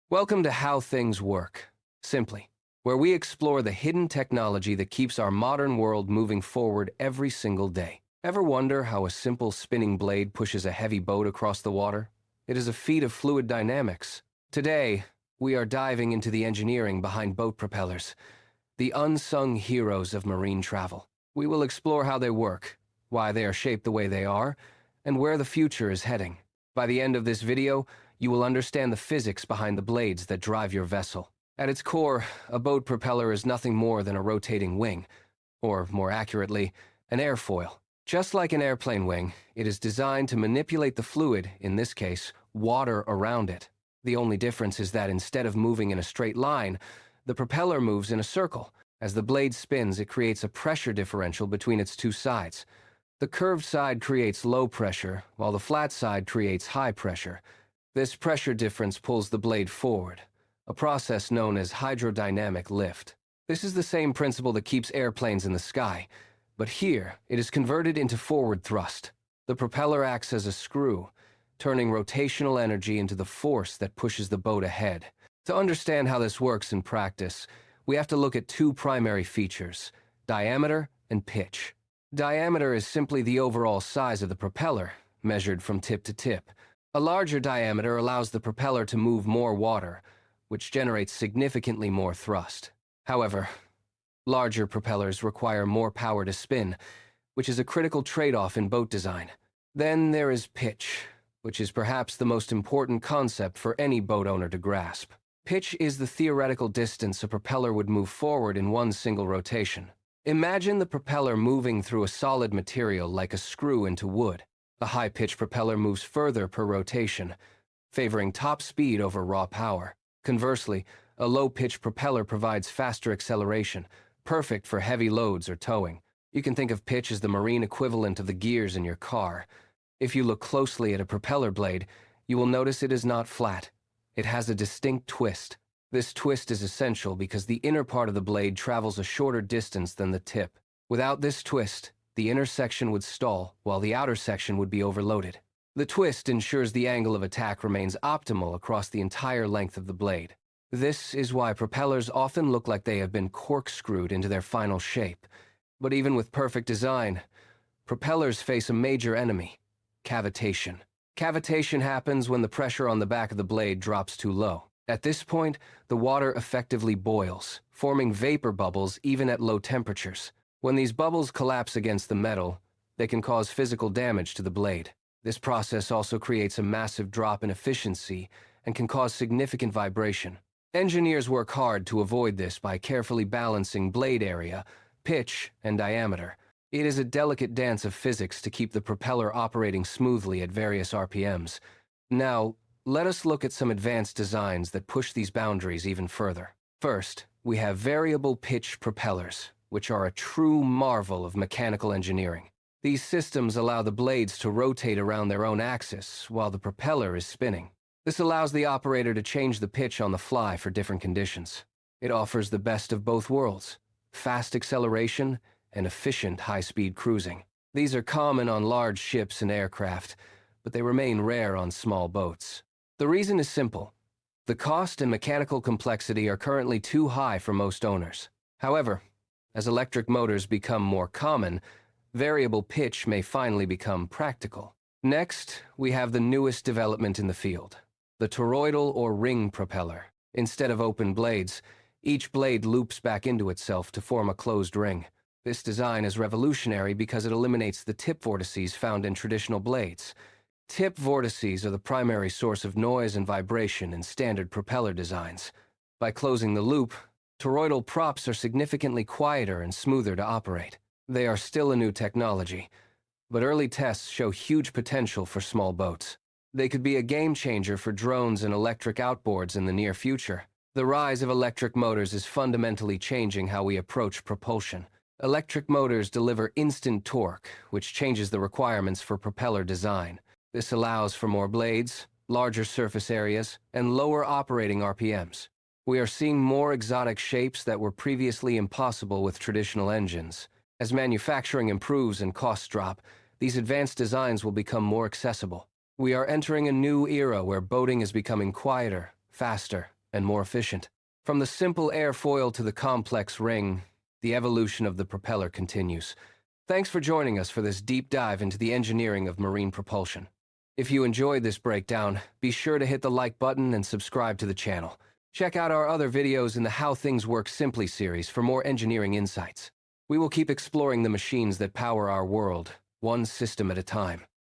Welcome to How Things Work, Simply, where we explore the hidden technology that keeps our modern world moving forward every single day. Ever wonder how a simple spinning blade pushes a heavy boat across the water? It is a feat of fluid dynamics. Today, we are diving into the engineering behind boat propellers, the unsung heroes of marine travel. We will explore how they work, why they are shaped the way they are, and where the future is heading. By the end of this video, you will understand the physics behind the blades that drive your vessel. At its core, a boat propeller is nothing more than a rotating wing, or more accurately, an airfoil. Just like an airplane wing, it is designed to manipulate the fluid, in this case, water around it. The only difference is that instead of moving in a straight line, the propeller moves in a circle. As the blade spins, it creates a pressure differential between its two sides. The curved side creates low pressure, while the flat side creates high pressure. This pressure difference pulls the blade forward, a process known as hydrodynamic lift. This is the same principle that keeps airplanes in the sky, but here it is converted into forward thrust. The propeller acts as a screw, turning rotational energy into the force that pushes the boat ahead. To understand how this works in practice, we have to look at two primary features: diameter and pitch. Diameter is simply the overall size of the propeller, measured from tip to tip. A larger diameter allows the propeller to move more water, which generates significantly more thrust. However, larger propellers require more power to spin, which is a critical trade-off in boat design. Then there is pitch, which is perhaps the most important concept for any boat owner to grasp. Pitch is the theoretical distance a propeller would move forward in one single rotation. Imagine the propeller moving through a solid material like a screw into wood. A high-pitch propeller moves further per rotation, favoring top speed over raw power. Conversely, a low-pitch propeller provides faster acceleration, perfect for heavy loads or towing. You can think of pitch as the marine equivalent of the gears in your car. If you look closely at a propeller blade, you will notice it is not flat. It has a distinct twist. This twist is essential because the inner part of the blade travels a shorter distance than the tip. Without this twist, the inner section would stall, while the outer section would be overloaded. The twist ensures the angle of attack remains optimal across the entire length of the blade. This is why propellers often look like they have been corkscrewed into their final shape. But even with perfect design, propellers face a major enemy: cavitation. Cavitation happens when the pressure on the back of the blade drops too low. At this point, the water effectively boils, forming vapor bubbles even at low temperatures. When these bubbles collapse against the metal, they can cause physical damage to the blade. This process also creates a massive drop in efficiency and can cause significant vibration. Engineers work hard to avoid this by carefully balancing blade area, pitch, and diameter. It is a delicate dance of physics to keep the propeller operating smoothly at various RPMs. Now, let us look at some advanced designs that push these boundaries even further. First, we have variable pitch propellers, which are a true marvel of mechanical engineering. These systems allow the blades to rotate around their own axis while the propeller is spinning. This allows the operator to change the pitch on the fly for different conditions. It offers the best of both worlds: fast acceleration and efficient high-speed cruising. These are common on large ships and aircraft, but they remain rare on small boats. The reason is simple: the cost and mechanical complexity are currently too high for most owners. However, as electric motors become more common, variable pitch may finally become practical. Next, we have the newest development in the field: the toroidal or ring propeller. Instead of open blades, each blade loops back into itself to form a closed ring. This design is revolutionary because it eliminates the tip vortices found in traditional blades. Tip vortices are the primary source of noise and vibration in standard propeller designs. By closing the loop, toroidal props are significantly quieter and smoother to operate. They are still a new technology, but early tests show huge potential for small boats. They could be a game changer for drones and electric outboards in the near future. The rise of electric motors is fundamentally changing how we approach propulsion. Electric motors deliver instant torque, which changes the requirements for propeller design. This allows for more blades, larger surface areas, and lower operating RPMs. We are seeing more exotic shapes that were previously impossible with traditional engines. As manufacturing improves and costs drop, these advanced designs will become more accessible. We are entering a new era where boating is becoming quieter, faster, and more efficient. From the simple airfoil to the complex ring, the evolution of the propeller continues. Thanks for joining us for this deep dive into the engineering of marine propulsion. If you enjoyed this breakdown, be sure to hit the like button and subscribe to the channel. Check out our other videos in the How Things Work Simply series for more engineering insights. We will keep exploring the machines that power our world, one system at a time.